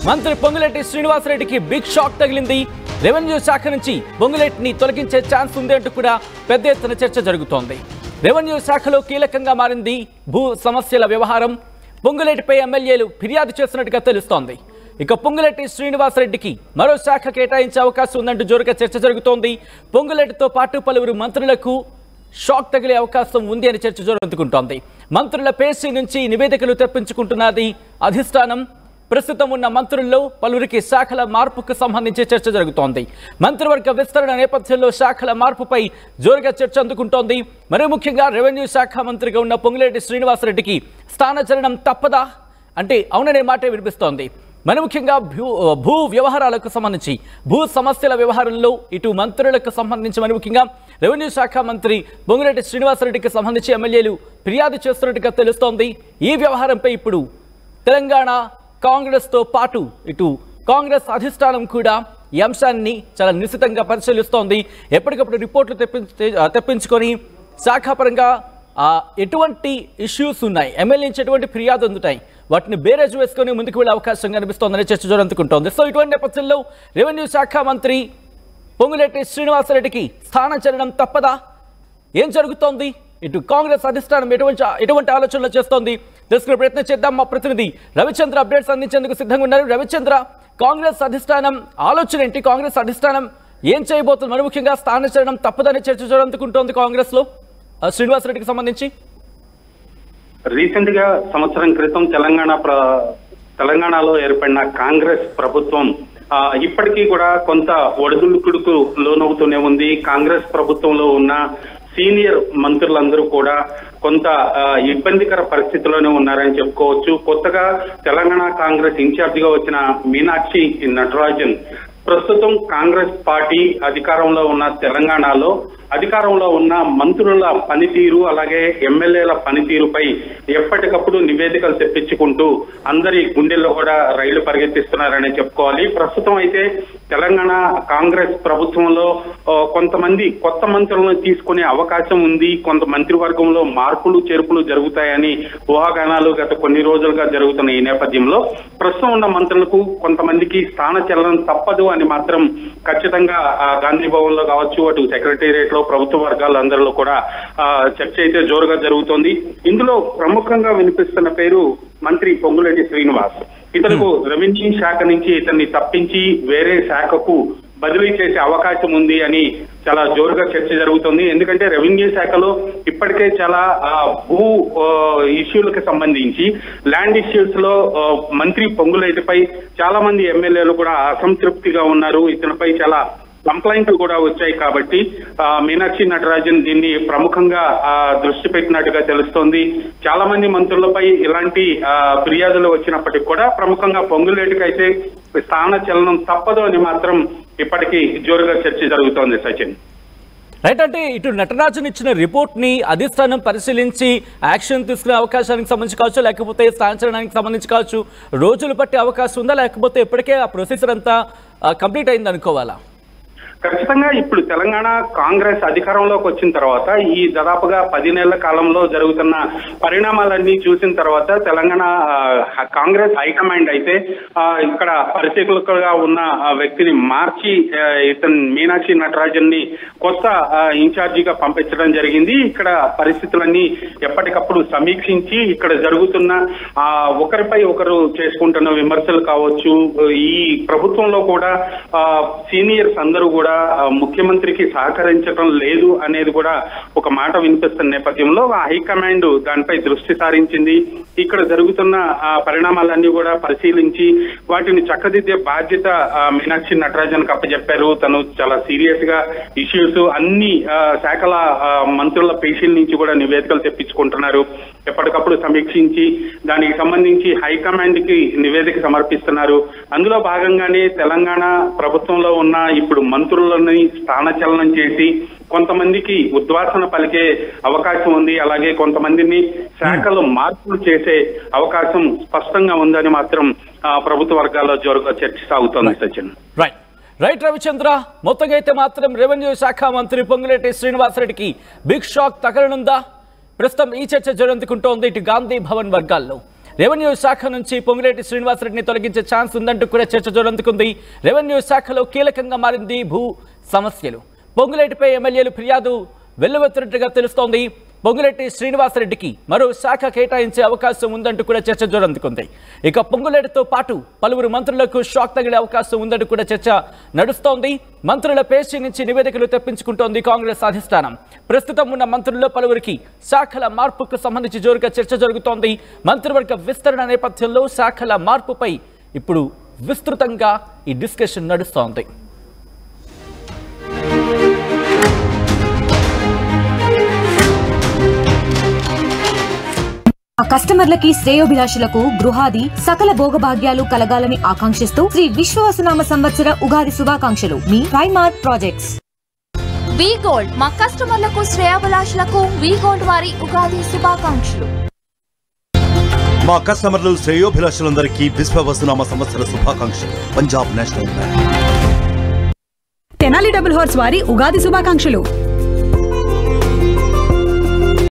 మంత్రి Ponguleti శ్రీనివాసరెడ్డికి big shock తగిలింది. Revenue శాఖ నుంచి పొంగులేటిని తొలగించే ఛాన్స్ ఉంది అంటూ కూడా పెద్ద ఎత్తున చర్చ జరుగుతోంది. రెవెన్యూ శాఖలో కీలకంగా మారింది భూ సమస్యల వ్యవహారం. పొంగులేటిపై ఎమ్మెల్యేలు ఫిర్యాదు చేసినట్టుగా తెలుస్తోంది. ఇక పొంగులేటి శ్రీనివాసరెడ్డికి మరో శాఖ కేటాయించే అవకాశం ఉందంటూ జోరుగా చర్చ జరుగుతోంది. పొంగులేటితో పాటు పలువురు మంత్రులకు షాక్ తగిలే అవకాశం ఉంది అని చర్చ జరుగుతుంటోంది. మంత్రుల పేసీ నుంచి నివేదికలు తెప్పించుకుంటున్నది అధిష్టానం. ప్రస్తుతం ఉన్న మంత్రుల్లో పలువురికి శాఖల మార్పుకు సంబంధించి చర్చ జరుగుతోంది. మంత్రివర్గ విస్తరణ నేపథ్యంలో శాఖల మార్పుపై జోరుగా చర్చ అందుకుంటోంది. మరీ ముఖ్యంగా రెవెన్యూ శాఖ మంత్రిగా ఉన్న పొంగులేటి శ్రీనివాసరెడ్డికి స్థానచలనం తప్పదా అంటే అవుననే మాటే వినిపిస్తోంది. మరి ముఖ్యంగా భూ వ్యవహారాలకు సంబంధించి భూ సమస్యల వ్యవహారంలో ఇటు మంత్రులకు సంబంధించి మరి ముఖ్యంగా రెవెన్యూ శాఖ మంత్రి పొంగులేటి శ్రీనివాసరెడ్డికి సంబంధించి ఎమ్మెల్యేలు ఫిర్యాదు చేస్తున్నట్టుగా తెలుస్తోంది. ఈ వ్యవహారంపై ఇప్పుడు తెలంగాణ కాంగ్రెస్తో పాటు ఇటు కాంగ్రెస్ అధిష్టానం కూడా ఈ అంశాన్ని చాలా నిశితంగా పరిశీలిస్తోంది. ఎప్పటికప్పుడు రిపోర్ట్లు తెప్పించుకొని శాఖాపరంగా ఎటువంటి ఇష్యూస్ ఉన్నాయి, ఎమ్మెల్యే నుంచి ఎటువంటి ఫిర్యాదు అందుతాయి, వాటిని బేరేజ్ వేసుకొని ముందుకు వెళ్ళే అవకాశం కనిపిస్తోందని చర్చ జరుగుతుంటోంది. సో ఇటువంటి నేపథ్యంలో రెవెన్యూ శాఖ మంత్రి పొంగులేటి శ్రీనివాసరెడ్డికి స్థానచలనం తప్పదా? ఏం జరుగుతోంది? ఇటు కాంగ్రెస్ అధిష్టానం ఎటువంటి ఆలోచనలు చేస్తోంది తెలుసుకునే ప్రయత్నం చేద్దాం. మా ప్రతినిధి రవిచంద్ర అప్డేట్స్ అందించేందుకు సిద్ధంగా ఉన్నారు. రవిచంద్ర, కాంగ్రెస్ అధిష్టానం ఆలోచన ఏంటి? కాంగ్రెస్ అధిష్టానం ఏం చేయబోతుంది? మరి ముఖ్యంగా స్థానచలనం తప్పదని చర్చ జరుగుతుంటోంది కాంగ్రెస్ లో శ్రీనివాసరెడ్డికి సంబంధించి. రీసెంట్ గా సంవత్సరం క్రితం తెలంగాణలో ఏర్పడిన కాంగ్రెస్ ప్రభుత్వం ఇప్పటికీ కూడా కొంత ఒడిదుడుకులకు లోనవుతూనే ఉంది. కాంగ్రెస్ ప్రభుత్వంలో ఉన్న సీనియర్ మంత్రులందరూ కూడా కొంత ఇబ్బందికర పరిస్థితిలోనే ఉన్నారని చెప్పుకోవచ్చు. కొత్తగా తెలంగాణ కాంగ్రెస్ ఇన్ఛార్జిగా వచ్చిన మీనాక్షి నటరాజన్ ప్రస్తుతం కాంగ్రెస్ పార్టీ అధికారంలో ఉన్న తెలంగాణలో అధికారంలో ఉన్న మంత్రుల పనితీరు అలాగే ఎమ్మెల్యేల పనితీరుపై ఎప్పటికప్పుడు నివేదికలు తెప్పించుకుంటూ అందరి గుండెల్లో కూడా రైళ్లు పరిగెత్తిస్తున్నారని చెప్పుకోవాలి. ప్రస్తుతం అయితే తెలంగాణ కాంగ్రెస్ ప్రభుత్వంలో కొంతమంది కొత్త మంత్రులను తీసుకునే అవకాశం ఉంది. కొంత మంత్రివర్గంలో మార్పులు చేర్పులు జరుగుతాయని ఊహాగానాలు గత కొన్ని రోజులుగా జరుగుతున్న ఈ నేపథ్యంలో ప్రస్తుతం ఉన్న మంత్రులకు కొంతమందికి స్థానచలనం తప్పదు అని మాత్రం ఖచ్చితంగా గాంధీ భవన్ లో కావచ్చు, అటు సెక్రటేరియట్ లో ప్రభుత్వ వర్గాలందరిలో కూడా చర్చ అయితే జోరుగా జరుగుతోంది. ఇందులో ప్రముఖంగా వినిపిస్తున్న పేరు మంత్రి పొంగులేటి శ్రీనివాస్. ఇతరులకు రెవెన్యూ శాఖ నుంచి ఇతన్ని తప్పించి వేరే శాఖకు బదిలీ చేసే అవకాశం ఉంది అని చాలా జోరుగా చర్చ జరుగుతుంది. ఎందుకంటే రెవెన్యూ శాఖలో ఇప్పటికే చాలా భూ ఇష్యూలకు సంబంధించి ల్యాండ్ ఇష్యూస్ లో మంత్రి పొంగులేటిపై చాలా మంది ఎమ్మెల్యేలు కూడా అసంతృప్తిగా ఉన్నారు. ఇతనిపై చాలా కంప్లైంట్లు కూడా వచ్చాయి. కాబట్టి మీనాక్షి నటరాజన్ దీన్ని ప్రముఖంగా దృష్టి పెట్టినట్టుగా తెలుస్తోంది. చాలా మంది మంత్రులపై ఇలాంటి ఫిర్యాదులు వచ్చినప్పటికీ కూడా ప్రముఖంగా పొంగులేటికి అయితే స్థాన చలనం తప్పదు అని మాత్రం ఇప్పటికీ జోరుగా చర్చ జరుగుతోంది. సచిన్ రైట్, అంటే ఇటు నటరాజన్ ఇచ్చిన రిపోర్ట్ ని అధిష్టానం పరిశీలించి యాక్షన్ తీసుకునే అవకాశానికి సంబంధించి కావచ్చు, లేకపోతే స్థానచలనానికి సంబంధించి కావచ్చు, రోజులు పట్టే అవకాశం ఉందా, లేకపోతే ఇప్పటికే ఆ ప్రొసీజర్ అంతా కంప్లీట్ అయింది అనుకోవాలా? ఖచ్చితంగా ఇప్పుడు తెలంగాణ కాంగ్రెస్ అధికారంలోకి వచ్చిన తర్వాత ఈ దాదాపుగా 10 నెలల కాలంలో జరుగుతున్న పరిణామాలన్నీ చూసిన తర్వాత తెలంగాణ కాంగ్రెస్ హైకమాండ్ అయితే ఇక్కడ పరిశీలకులుగా ఉన్న వ్యక్తిని మార్చి ఇతను మీనాక్షి నటరాజన్ ని కొత్త ఇన్ఛార్జిగా పంపించడం జరిగింది. ఇక్కడ పరిస్థితులన్నీ ఎప్పటికప్పుడు సమీక్షించి ఇక్కడ జరుగుతున్న ఒకరిపై ఒకరు చేసుకుంటున్న విమర్శలు కావచ్చు, ఈ ప్రభుత్వంలో కూడా సీనియర్స్ అందరూ కూడా ముఖ్యమంత్రికి సహకరించడం లేదు అనేది కూడా ఒక మాట వినిపిస్తున్న నేపథ్యంలో హైకమాండ్ దానిపై దృష్టి సారించింది. ఇక్కడ జరుగుతున్న పరిణామాలన్నీ కూడా పరిశీలించి వాటిని చక్కదిద్దే బాధ్యత మీనాక్షి నటరాజన్ అప్పచెప్పారు. తను చాలా సీరియస్ గా ఇష్యూస్ అన్ని శాఖల మంత్రుల పేషీల నుంచి కూడా నివేదికలు తెప్పించుకుంటున్నారు. ఎప్పటికప్పుడు సమీక్షించి దానికి సంబంధించి హైకమాండ్ కి నివేదిక సమర్పిస్తున్నారు. అందులో భాగంగానే తెలంగాణ ప్రభుత్వంలో ఉన్న ఇప్పుడు మంత్రులని స్థానచలనం చేసి కొంతమందికి ఉద్వాసన పలికే అవకాశం ఉంది. అలాగే కొంతమందిని శాఖలో మార్పులు చేసే అవకాశం స్పష్టంగా ఉందని మాత్రం ప్రభుత్వ వర్గాల్లో జోరుగా చర్చ సాగుతోంది. సచిన్ రైట్ రవిచంద్ర, మొత్తంగా అయితే మాత్రం రెవెన్యూ శాఖ మంత్రి పొంగులేటి శ్రీనివాసరెడ్డికి బిగ్ షాక్ తగలనుందా? ప్రస్తుతం ఈ చర్చ జరుగుతుంటోంది ఇటు గాంధీ భవన్ వర్గాల్లో. రెవెన్యూ శాఖ నుంచి పొంగులేటి శ్రీనివాసరెడ్డిని తొలగించే ఛాన్స్ ఉందంటూ కూడా చర్చ జోరందుకుంది. రెవెన్యూ శాఖలో కీలకంగా మారింది భూ సమస్యలు. పొంగులేటిపై ఎమ్మెల్యేలు ఫిర్యాదు వెల్లువెత్తినట్టుగా తెలుస్తోంది. పొంగులేటి శ్రీనివాసరెడ్డికి మరో శాఖ కేటాయించే అవకాశం ఉందంటూ కూడా చర్చ జోరందుకుంది. ఇక పొంగులేటితో పాటు పలువురు మంత్రులకు షాక్ తగిలే అవకాశం ఉందంటూ కూడా చర్చ నడుస్తోంది. మంత్రుల పేషీ నుంచి నివేదికలు తెప్పించుకుంటోంది కాంగ్రెస్ అధిష్టానం. ప్రస్తుతం ఉన్న మంత్రుల్లో పలువురికి శాఖల మార్పుకు సంబంధించి జోరుగా చర్చ జరుగుతోంది. మంత్రివర్గ విస్తరణ నేపథ్యంలో శాఖల మార్పుపై ఇప్పుడు విస్తృతంగా ఈ డిస్కషన్ నడుస్తోంది. కస్టమర్లకి శ్రేయోభిలాషులకు గృహాది సకల భోగభాగ్యాలు కలగాలని ఆకాంక్షిస్తూ శ్రీ విశ్వవసనామ సంవత్సర ఉగాది శుభాకాంక్షలు. మీ ప్రైమార్ట్ ప్రాజెక్ట్స్. వి గోల్డ్ మా కస్టమర్లకు శ్రేయోభిలాషులకు వి గోల్డ్ వారి ఉగాది శుభాకాంక్షలు. మా కస్టమర్లు శ్రేయోభిలాషులందరికీ విశ్వవసనామ సంవత్సర శుభాకాంక్షలు. Punjab national bank. Tenali double horse వారి ఉగాది శుభాకాంక్షలు.